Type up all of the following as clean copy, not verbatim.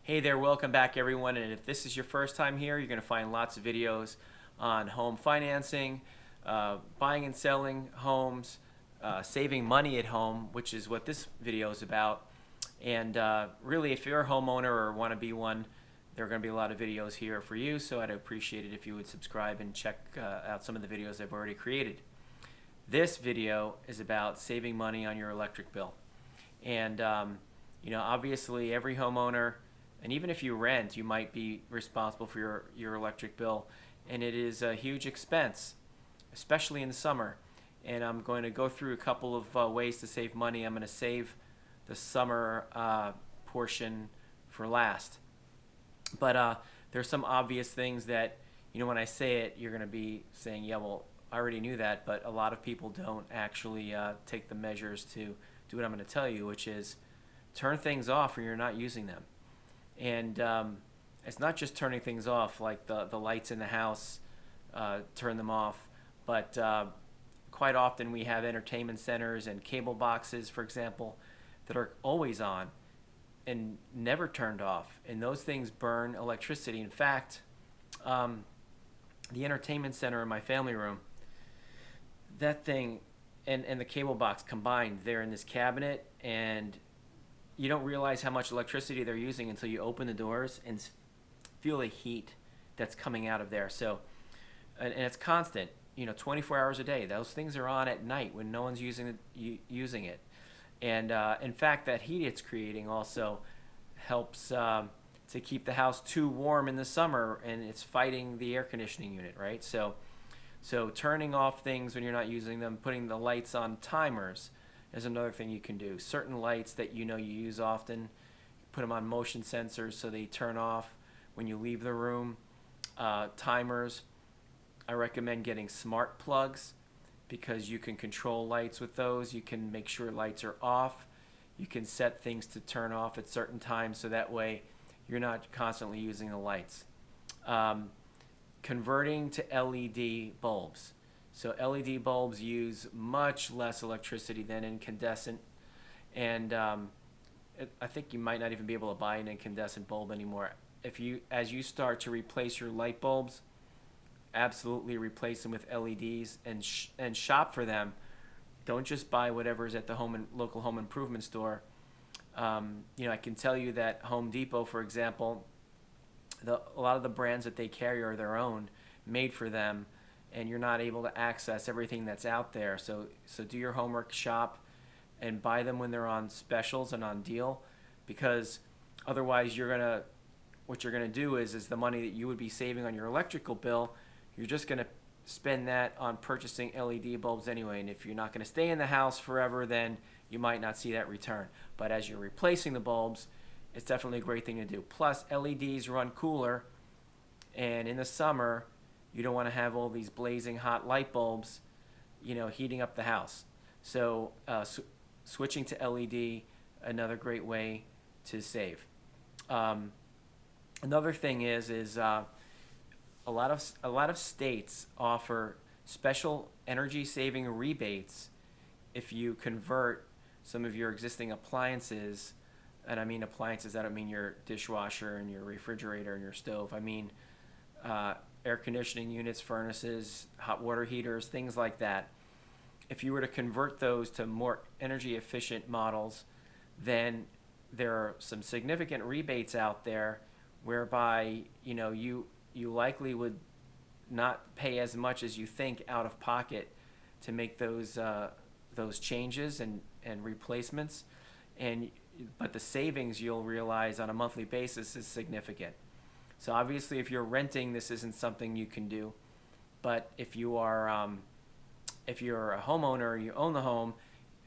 Hey there, welcome back everyone, and if this is your first time here, you're going to find lots of videos on home financing, buying and selling homes, saving money at home, which is what this video is about. And really, if you're a homeowner or want to be one, there are going to be a lot of videos here for you, so I'd appreciate it if you would subscribe and check out some of the videos I've already created. This video is about saving money on your electric bill. And obviously every homeowner, and even if you rent, you might be responsible for your electric bill, and it is a huge expense, especially in the summer. And I'm going to go through a couple of ways to save money. I'm going to save the summer portion for last. But there's some obvious things that, when I say it, you're going to be saying, yeah, well, I already knew that, but a lot of people don't actually take the measures to do what I'm going to tell you, which is turn things off when you're not using them. And it's not just turning things off, like the lights in the house, turn them off, but quite often we have entertainment centers and cable boxes, for example, that are always on and never turned off. And those things burn electricity. In fact, the entertainment center in my family room, that thing and the cable box combined, they're in this cabinet, and you don't realize how much electricity they're using until you open the doors and feel the heat that's coming out of there. So, and it's constant, 24 hours a day. Those things are on at night when no one's using it. And in fact, that heat it's creating also helps to keep the house too warm in the summer, and it's fighting the air conditioning unit, right? So turning off things when you're not using them, putting the lights on timers is another thing you can do. Certain lights that you use often, put them on motion sensors so they turn off when you leave the room. Timers, I recommend getting smart plugs because you can control lights with those. You can make sure lights are off. You can set things to turn off at certain times so that way you're not constantly using the lights. Converting to LED bulbs. So LED bulbs use much less electricity than incandescent, and I think you might not even be able to buy an incandescent bulb anymore. As you start to replace your light bulbs, absolutely replace them with LEDs and shop for them. Don't just buy whatever's at the local home improvement store. I can tell you that Home Depot, for example, a lot of the brands that they carry are their own, made for them, and you're not able to access everything that's out there. So do your homework, shop, and buy them when they're on specials and on deal, because otherwise what you're gonna do is the money that you would be saving on your electrical bill, you're just gonna spend that on purchasing LED bulbs anyway. And if you're not gonna stay in the house forever, then you might not see that return. But as you're replacing the bulbs, it's definitely a great thing to do. Plus, LEDs run cooler, and in the summer, you don't want to have all these blazing hot light bulbs, heating up the house. So switching to LED, another great way to save. Another thing is a lot of states offer special energy saving rebates if you convert some of your existing appliances. And I mean appliances, I don't mean your dishwasher and your refrigerator and your stove. I mean air conditioning units, furnaces, hot water heaters, things like that. If you were to convert those to more energy efficient models, then there are some significant rebates out there whereby you likely would not pay as much as you think out of pocket to make those changes and replacements, but the savings you'll realize on a monthly basis is significant. So obviously, if you're renting, this isn't something you can do. But if you're a homeowner or you own the home,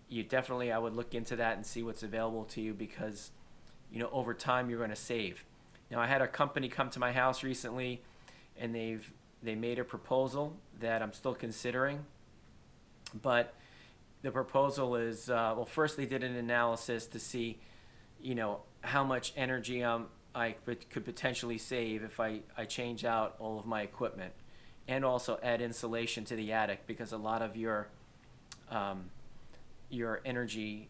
I would look into that and see what's available to you, because over time you're going to save. Now, I had a company come to my house recently, and they made a proposal that I'm still considering. But the proposal is, first they did an analysis to see, how much energy I could potentially save if I change out all of my equipment, and also add insulation to the attic, because a lot of your energy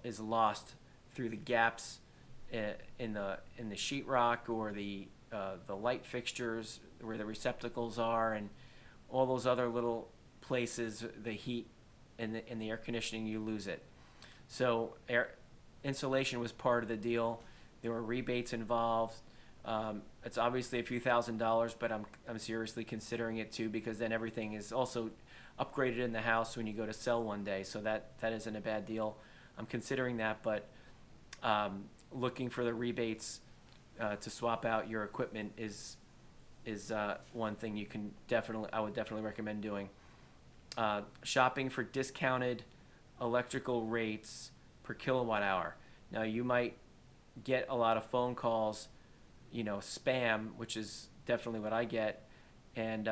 is lost through the gaps in the sheetrock or the light fixtures where the receptacles are, and all those other little places, the heat and the air conditioning, you lose it. So insulation was part of the deal. There were rebates involved. It's obviously a few $1,000s, but I'm seriously considering it too, because then everything is also upgraded in the house when you go to sell one day. So that isn't a bad deal. I'm considering that, but looking for the rebates to swap out your equipment is one thing I would definitely recommend doing. Shopping for discounted electrical rates per kilowatt hour. Now you might get a lot of phone calls, spam, which is definitely what I get, and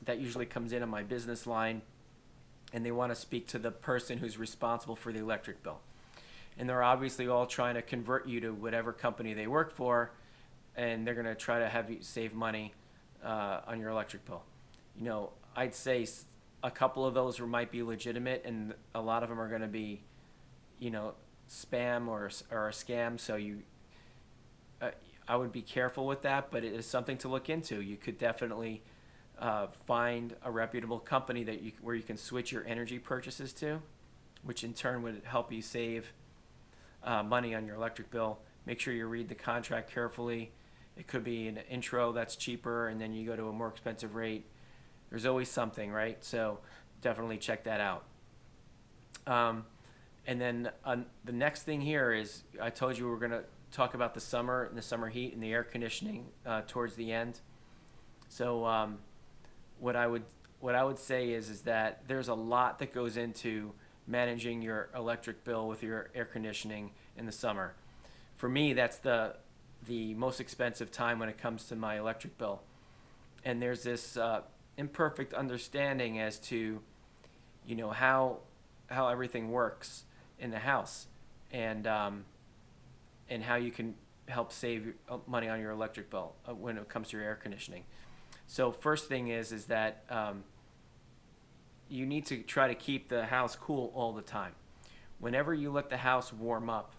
that usually comes in on my business line, and they want to speak to the person who's responsible for the electric bill. And they're obviously all trying to convert you to whatever company they work for, and they're going to try to have you save money on your electric bill. I'd say a couple of those might be legitimate, and a lot of them are going to be, spam or a scam. So I would be careful with that, but it is something to look into. You could definitely find a reputable company where you can switch your energy purchases to, which in turn would help you save money on your electric bill. Make sure you read the contract carefully. It could be an intro that's cheaper, and then you go to a more expensive rate. There's always something, right? So definitely check that out. And then the next thing here is, I told you we were going to talk about the summer and the summer heat and the air conditioning towards the end. So what I would say is that there's a lot that goes into managing your electric bill with your air conditioning in the summer. For me, that's the most expensive time when it comes to my electric bill. And there's this imperfect understanding as to, how everything works in the house, and how you can help save money on your electric bill when it comes to your air conditioning. So first thing is that you need to try to keep the house cool all the time. Whenever you let the house warm up,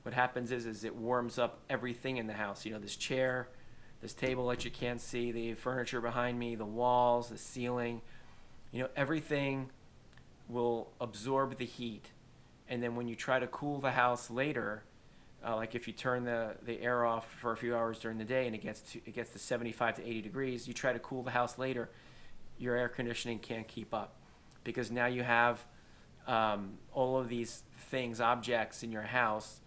what happens is it warms up everything in the house. This chair, this table that you can't see, the furniture behind me, the walls, the ceiling, everything will absorb the heat. And then when you try to cool the house later, like if you turn the air off for a few hours during the day and it gets to 75 to 80 degrees, you try to cool the house later, your air conditioning can't keep up, because now you have all of these things, objects in your house,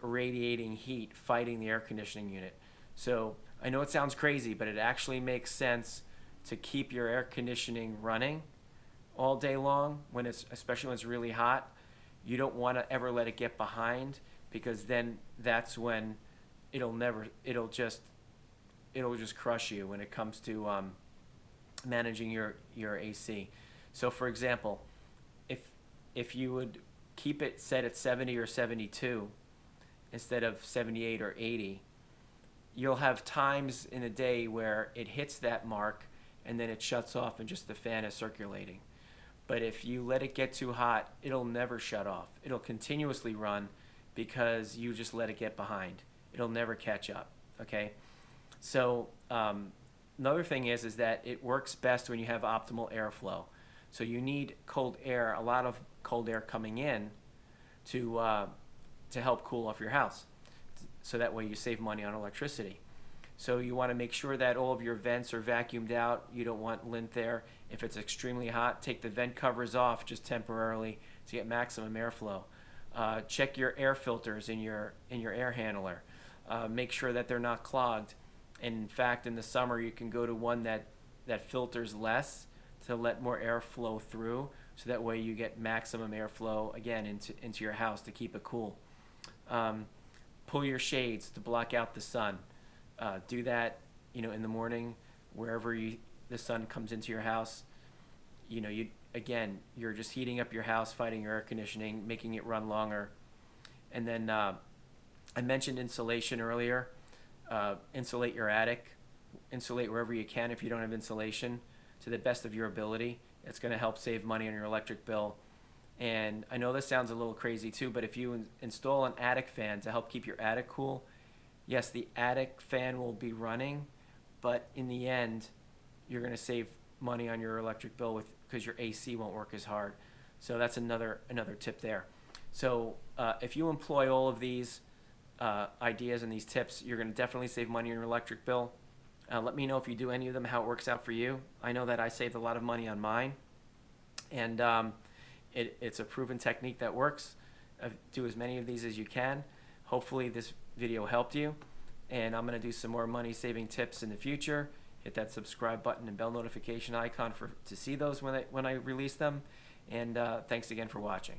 radiating heat, fighting the air conditioning unit. So I know it sounds crazy, but it actually makes sense to keep your air conditioning running all day long, especially when it's really hot. You don't want to ever let it get behind, because then that's when it'll just crush you when it comes to managing your AC. So for example, if you would keep it set at 70 or 72 instead of 78 or 80, you'll have times in a day where it hits that mark and then it shuts off and just the fan is circulating. But if you let it get too hot, it'll never shut off. It'll continuously run because you just let it get behind. It'll never catch up, okay? So another thing is that it works best when you have optimal airflow. So you need cold air, a lot of cold air coming in to help cool off your house. So that way you save money on electricity. So you want to make sure that all of your vents are vacuumed out. You don't want lint there. If it's extremely hot, take the vent covers off just temporarily to get maximum airflow. Check your air filters in your air handler. Make sure that they're not clogged. And in fact, in the summer, you can go to one that filters less to let more air flow through, so that way you get maximum airflow again into your house to keep it cool. Pull your shades to block out the sun. Do that, in the morning, wherever the sun comes into your house. You're just heating up your house, fighting your air conditioning, making it run longer. And then I mentioned insulation earlier. Insulate your attic. Insulate wherever you can if you don't have insulation, to the best of your ability. It's going to help save money on your electric bill. And I know this sounds a little crazy too, but if you install an attic fan to help keep your attic cool, yes, the attic fan will be running, but in the end, you're going to save money on your electric bill because your AC won't work as hard. So that's another tip there. So if you employ all of these ideas and these tips, you're going to definitely save money on your electric bill. Let me know if you do any of them, how it works out for you. I know that I saved a lot of money on mine, and it's a proven technique that works. Do as many of these as you can. Hopefully this video helped you, and I'm going to do some more money saving tips in the future. Hit that subscribe button and bell notification icon to see those when I release them. And thanks again for watching.